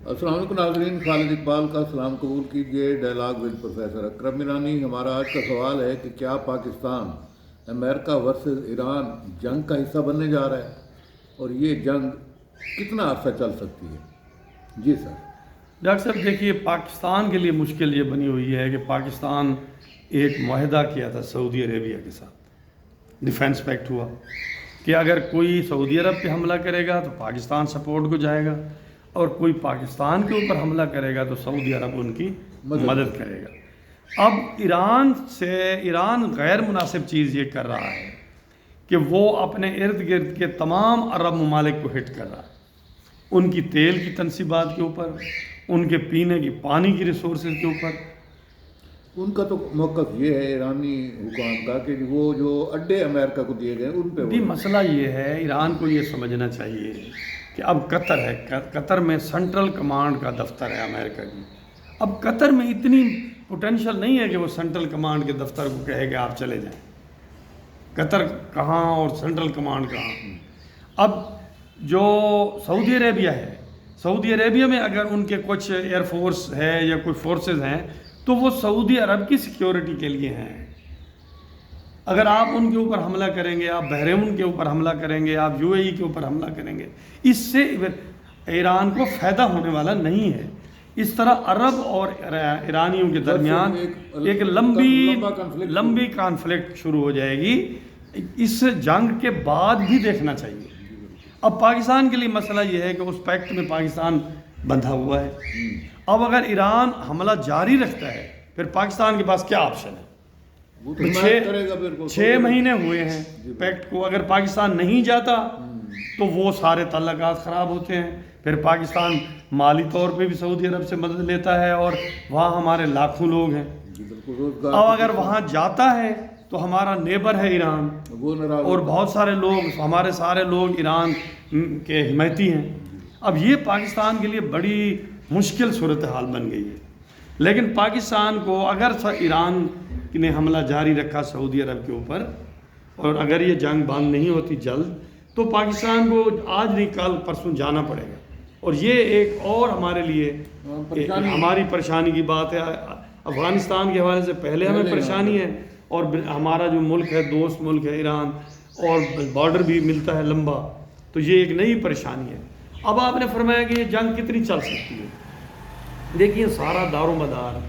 السلام علیکم ناظرین، خالد اقبال کا سلام قبول کیجیے ڈائلاگ ود پروفیسر اکرم ایرانی۔ ہمارا آج کا سوال ہے کہ کیا پاکستان امریکہ ورسز ایران جنگ کا حصہ بننے جا رہا ہے اور یہ جنگ کتنا عرصہ چل سکتی ہے؟ جی سر۔ ڈاکٹر صاحب دیکھیے، پاکستان کے لیے مشکل یہ بنی ہوئی ہے کہ پاکستان ایک معاہدہ کیا تھا سعودی عربیہ کے ساتھ، ڈیفینس پیکٹ ہوا کہ اگر کوئی سعودی عرب پہ حملہ کرے گا تو پاکستان سپورٹ کو جائے گا، اور کوئی پاکستان کے اوپر حملہ کرے گا تو سعودی عرب ان کی مدد کرے گا۔ اب ایران غیر مناسب چیز یہ کر رہا ہے کہ وہ اپنے ارد گرد کے تمام عرب ممالک کو ہٹ کر رہا ہے، ان کی تیل کی تنصیبات کے اوپر، ان کے پینے کی پانی کی ریسورسز کے اوپر۔ ان کا تو موقف یہ ہے ایرانی حکام کا کہ وہ جو اڈے امریکہ کو دیے گئے ان پہ جی، مسئلہ یہ ہے ایران کو یہ سمجھنا چاہیے کہ اب قطر ہے، قطر میں سینٹرل کمانڈ کا دفتر ہے امریکہ کی۔ اب قطر میں اتنی پوٹینشل نہیں ہے کہ وہ سینٹرل کمانڈ کے دفتر کو کہے کہ آپ چلے جائیں۔ قطر کہاں اور سینٹرل کمانڈ کہاں؟ اب جو سعودی عربیہ ہے، سعودی عربیہ میں اگر ان کے کچھ ایئر فورس ہے یا کوئی فورسز ہیں تو وہ سعودی عرب کی سیکیورٹی کے لیے ہیں۔ اگر آپ ان کے اوپر حملہ کریں گے، آپ بحرین کے اوپر حملہ کریں گے، آپ یو اے ای کے اوپر حملہ کریں گے، اس سے ایران کو فائدہ ہونے والا نہیں ہے۔ اس طرح عرب اور ایرانیوں کے درمیان ایک لمبی کانفلکٹ شروع ہو جائے گی۔ اس جنگ کے بعد بھی دیکھنا چاہیے۔ اب پاکستان کے لیے مسئلہ یہ ہے کہ اس پیکٹ میں پاکستان بندھا ہوا ہے۔ اب اگر ایران حملہ جاری رکھتا ہے پھر پاکستان کے پاس کیا آپشن ہے؟ 6 مہینے ہوئے ہیں پیکٹ کو، اگر پاکستان نہیں جاتا تو وہ سارے تعلقات خراب ہوتے ہیں۔ پھر پاکستان مالی طور پہ بھی سعودی عرب سے مدد لیتا ہے اور وہاں ہمارے لاکھوں لوگ ہیں۔ اب اگر وہاں جاتا ہے تو ہمارا نیبر ہے ایران، اور بہت سارے لوگ، ہمارے سارے لوگ ایران کے حمایتی ہیں۔ اب یہ پاکستان کے لیے بڑی مشکل صورتحال بن گئی ہے۔ لیکن پاکستان کو اگر ایران نے حملہ جاری رکھا سعودی عرب کے اوپر، اور اگر یہ جنگ بند نہیں ہوتی جلد، تو پاکستان کو آج نہیں کل پرسوں جانا پڑے گا۔ اور یہ ایک اور ہمارے لیے ہماری پریشانی کی بات ہے۔ افغانستان کے حوالے سے پہلے ہمیں پریشانی ہے، اور ہمارا جو ملک ہے، دوست ملک ہے ایران، اور بارڈر بھی ملتا ہے لمبا، تو یہ ایک نئی پریشانی ہے۔ اب آپ نے فرمایا کہ یہ جنگ کتنی چل سکتی ہے۔ دیکھیے، سارا دار و مدار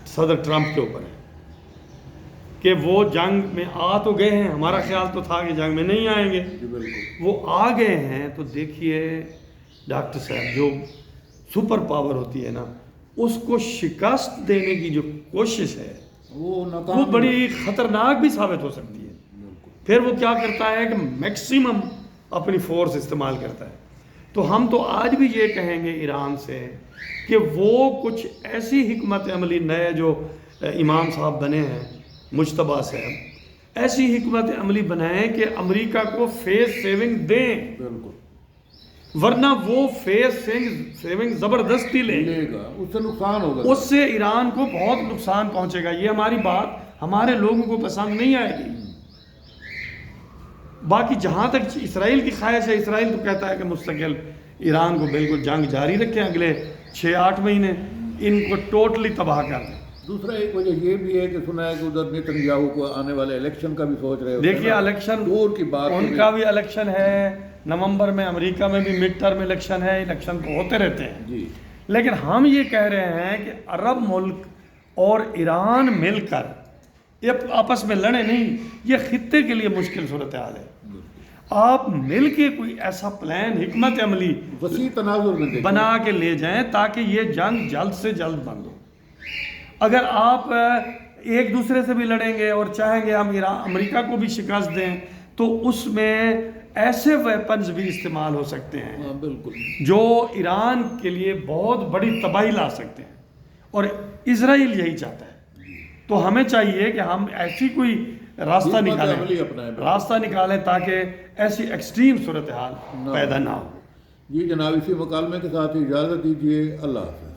صدر ٹرمپ کے اوپر ہے کہ وہ جنگ میں آ تو گئے ہیں۔ ہمارا خیال تو تھا کہ جنگ میں نہیں آئیں گے، وہ آ گئے ہیں۔ تو دیکھیے ڈاکٹر صاحب، جو سپر پاور ہوتی ہے نا، اس کو شکست دینے کی جو کوشش ہے وہ بڑی خطرناک بھی ثابت ہو سکتی ہے۔ پھر وہ کیا کرتا ہے کہ میکسیمم اپنی فورس استعمال کرتا ہے۔ تو ہم تو آج بھی یہ کہیں گے ایران سے کہ وہ کچھ ایسی حکمت عملی، نئے جو امام صاحب بنے ہیں، مجتبیٰ صاحب، ایسی حکمت عملی بنائیں کہ امریکہ کو فیس سیونگ دیں، ورنہ وہ فیس سیونگ زبردستی لے گا، اس سے نقصان ہوگا، اس سے ایران کو بہت نقصان پہنچے گا۔ یہ ہماری بات ہمارے لوگوں کو پسند نہیں آئے گی۔ باقی جہاں تک اسرائیل کی خواہش ہے، اسرائیل تو کہتا ہے کہ مستقل ایران کو بالکل جنگ جاری رکھیں، اگلے 6-8 مہینے ان کو ٹوٹلی تباہ کر دیں۔ دوسرا ایک وجہ یہ بھی ہے کہ سنا ہے کہ ادھر نیتنیاہو کو آنے والے الیکشن کا بھی سوچ رہے ہیں۔ دیکھیے، الیکشن دور کی بات، ان کا بھی الیکشن ہے نومبر میں، امریکہ میں بھی مڈ ٹرم الیکشن ہے، الیکشن تو ہوتے رہتے ہیں جی۔ لیکن ہم یہ کہہ رہے ہیں کہ عرب ملک اور ایران مل کر یہ آپس میں لڑے نہیں، یہ خطے کے لیے مشکل صورتحال ہے۔ آپ مل کے کوئی ایسا پلان، حکمت عملی وسیع تناظر میں بنا کے لے جائیں تاکہ یہ جنگ جلد سے جلد بند ہو۔ اگر آپ ایک دوسرے سے بھی لڑیں گے اور چاہیں گے ہم امریکہ کو بھی شکست دیں، تو اس میں ایسے ویپنز بھی استعمال ہو سکتے ہیں بالکل، جو ایران کے لیے بہت بڑی تباہی لا سکتے ہیں، اور اسرائیل یہی چاہتا ہے۔ تو ہمیں چاہیے کہ ہم ایسی کوئی راستہ نکالیں تاکہ ایسی ایکسٹریم صورتحال پیدا نہ ہو۔ جی جناب، اسی مکالمے کے ساتھ اجازت دیجیے، اللہ حافظ۔